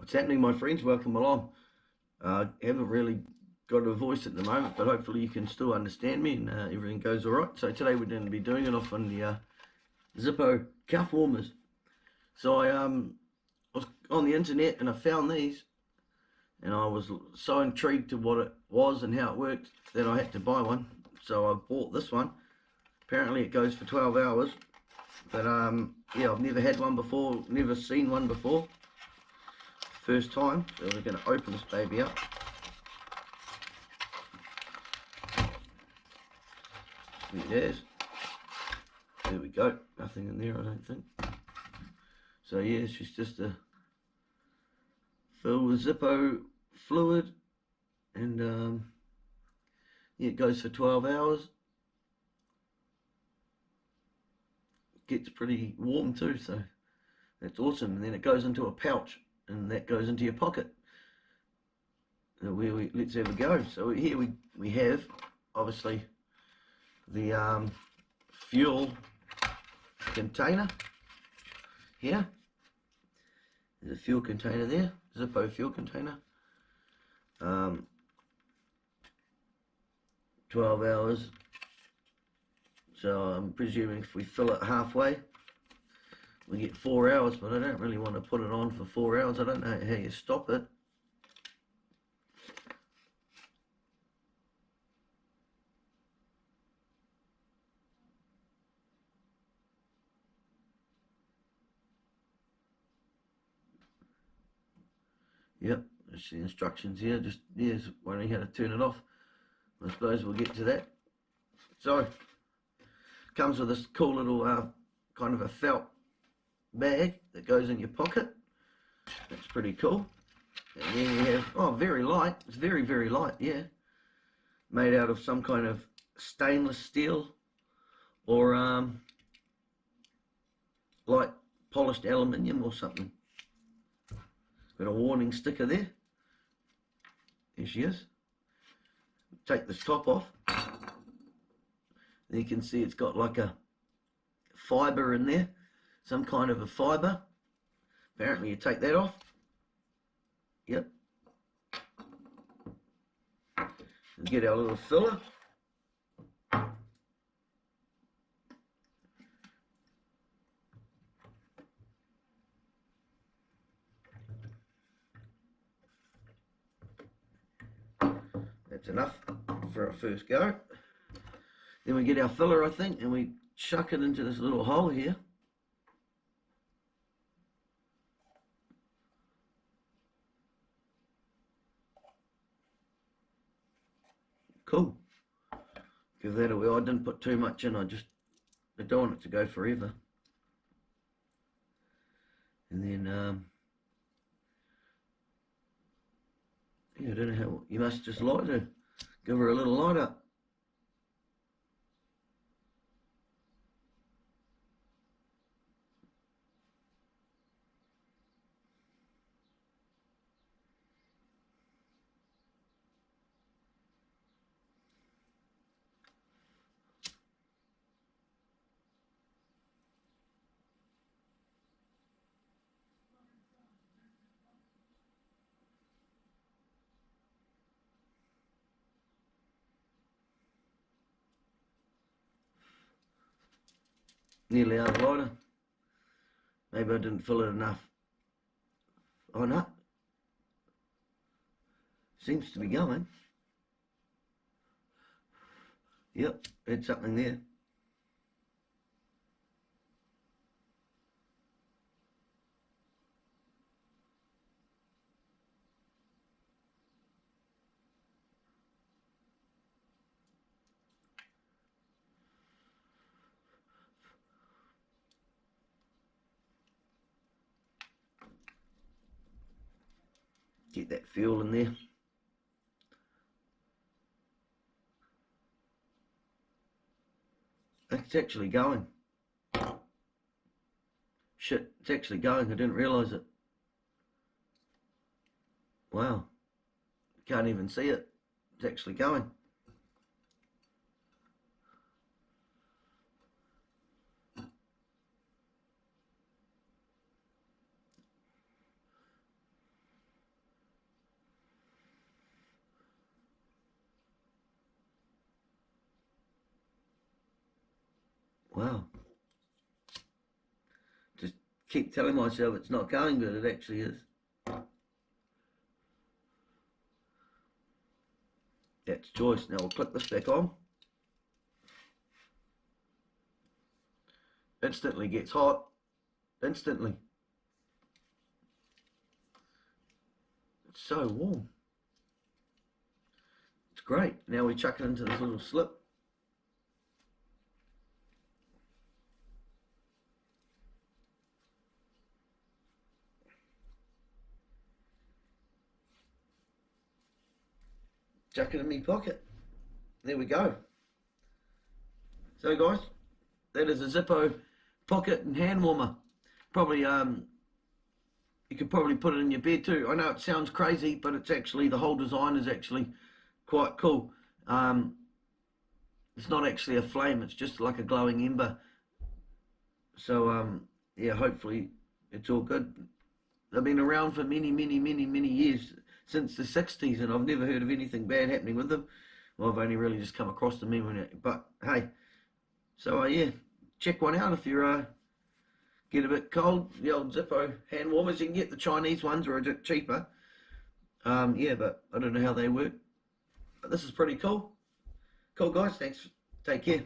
What's happening, my friends? Welcome along. Haven't really got a voice at the moment, but hopefully you can still understand me and everything goes all right. So today we're going to be doing it off on the Zippo cuff warmers. So I was on the internet and I found these, and I was so intrigued to what it was and how it worked that I had to buy one. So I bought this one. Apparently it goes for 12 hours, but yeah, I've never had one before, never seen one before. First time, so we're going to open this baby up. Sweet as. There we go. Nothing in there, I don't think. So yeah, it's just a fill with Zippo fluid, and yeah, it goes for 12 hours. It gets pretty warm too, so that's awesome. And then it goes into a pouch, and that goes into your pocket. So let's have a go. So here we have obviously the fuel container here. There's a fuel container there, Zippo fuel container. 12 hours. So I'm presuming if we fill it halfway, we get 4 hours, but I don't really want to put it on for 4 hours. I don't know how you stop it. Yep, there's the instructions here. Just, yeah, wondering how to turn it off. I suppose we'll get to that. So, comes with this cool little kind of a felt bag that goes in your pocket. That's pretty cool. And then we have, oh, very light. It's very, very light, yeah. Made out of some kind of stainless steel or light polished aluminium or something. Got a warning sticker there. There she is. Take this top off. And you can see it's got like a fibre in there, some kind of a fibre. Apparently you take that off. Yep. And get our little filler. That's enough for our first go. Then we get our filler, I think, and we chuck it into this little hole here. Cool. Give that away. I didn't put too much in. I don't want it to go forever. And then, yeah, I don't know how, you must just light her. Give her a little light up. Nearly out of lighter. Maybe I didn't fill it enough. Oh no. Seems to be going. Yep, had something there. Get that fuel in there. It's actually going. Shit, it's actually going. I didn't realise it. Wow. Can't even see it. It's actually going. Wow. Just keep telling myself it's not going, but it actually is. That's choice. Now we'll click this back on. Instantly gets hot. Instantly. It's so warm. It's great. Now we chuck it into this little slip. Chuck it in my pocket. There we go. So guys, that is a Zippo pocket and hand warmer. Probably you could probably put it in your bed too. I know it sounds crazy, but it's actually, the whole design is actually quite cool. It's not actually a flame, it's just like a glowing ember. So yeah, hopefully it's all good. They've been around for many years, since the 60s, and I've never heard of anything bad happening with them. Well, I've only really just come across them anyway, but hey. So yeah, check one out if you're get a bit cold. The old Zippo hand warmers. You can get the Chinese ones, are a bit cheaper. Yeah, but I don't know how they work. But this is pretty cool. Cool guys, thanks. Take care.